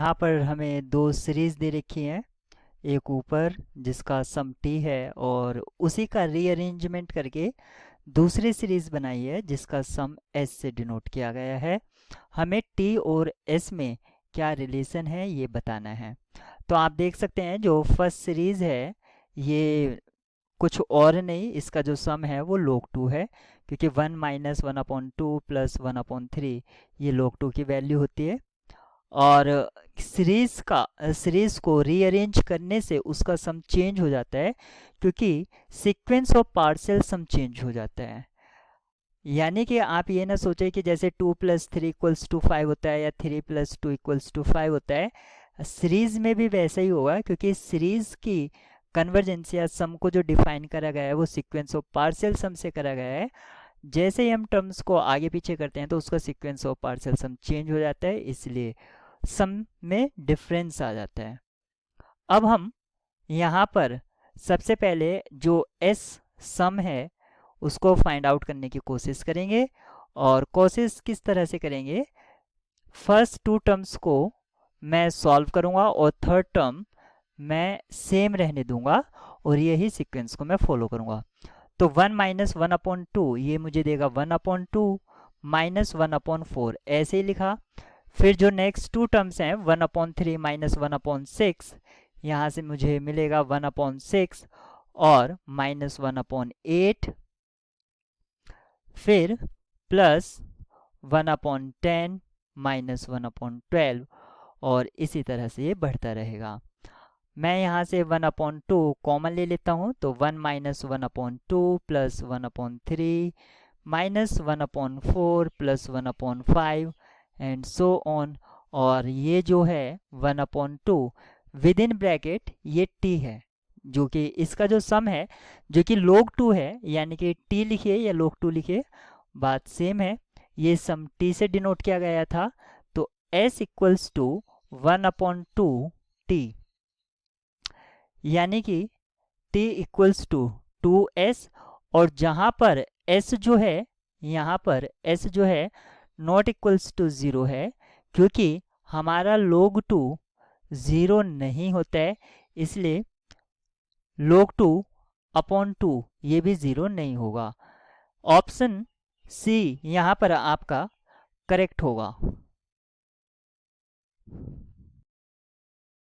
यहाँ पर हमें दो सीरीज दे रखी हैं, एक ऊपर जिसका सम टी है और उसी का रीअरेंजमेंट करके दूसरी सीरीज बनाई है जिसका सम एस से डिनोट किया गया है। हमें टी और एस में क्या रिलेशन है ये बताना है। तो आप देख सकते हैं जो फर्स्ट सीरीज है ये कुछ और नहीं, इसका जो सम है वो log 2 है, क्योंकि 1 माइनस 1/2 प्लस 1/3 ये log 2 की वैल्यू होती है। और सीरीज को रीअरेंज करने से उसका सम चेंज हो जाता है, क्योंकि sequence of partial sum change हो जाता है। यानी कि आप ये ना सोचें कि जैसे 2 + 3 = 5 होता है या 3 + 2 = 5 होता है, सीरीज में भी वैसा ही होगा, क्योंकि सीरीज की कन्वर्जेंस या सम को जो डिफाइन करा गया है वो सीक्वेंस ऑफ पार्शियल सम से करा गया है। जैसे ही हम टर्म्स को आगे पीछे करते हैं तो उसका sequence of partial sum change हो जाता है, इसलिए सम में डिफरेंस आ जाता है। अब हम यहाँ पर सबसे पहले जो एस सम है उसको फाइंड आउट करने की कोशिश करेंगे। और कोशिश किस तरह से करेंगे, फर्स्ट टू टर्म्स को मैं सॉल्व करूँगा और थर्ड टर्म मैं सेम रहने दूंगा और यही सीक्वेंस को मैं फॉलो करूँगा। तो 1 - 1/2 ये मुझे देगा 1/2 - 1/4, ऐसे ही लिखा। फिर जो नेक्स्ट टू टर्म्स हैं 1/3 - 1/6, यहाँ से मुझे मिलेगा 1/6 और -1/8, फिर प्लस 1/10 -1/12, और इसी तरह से ये बढ़ता रहेगा। मैं यहाँ से 1/2 कॉमन ले लेता हूँ, तो 1 - 1/2 plus 1/3 minus 1/4 plus 1/5 and so on. और ये जो है 1/2 विद इन ब्रैकेट ये t है, जो कि इसका जो सम है जो कि log 2 है, यानी कि t लिखिए या log 2 लिखिए, बात सेम है। ये सम t से डिनोट किया गया था, तो s = 1/2 t, यानी कि t = 2s। और जहाँ पर s जो है, यहाँ पर s जो है नॉट इक्वल्स टू 0 है, क्योंकि हमारा log 2 0 नहीं होता है, इसलिए log 2/2 ये भी 0 नहीं होगा। ऑप्शन सी यहाँ पर आपका करेक्ट होगा।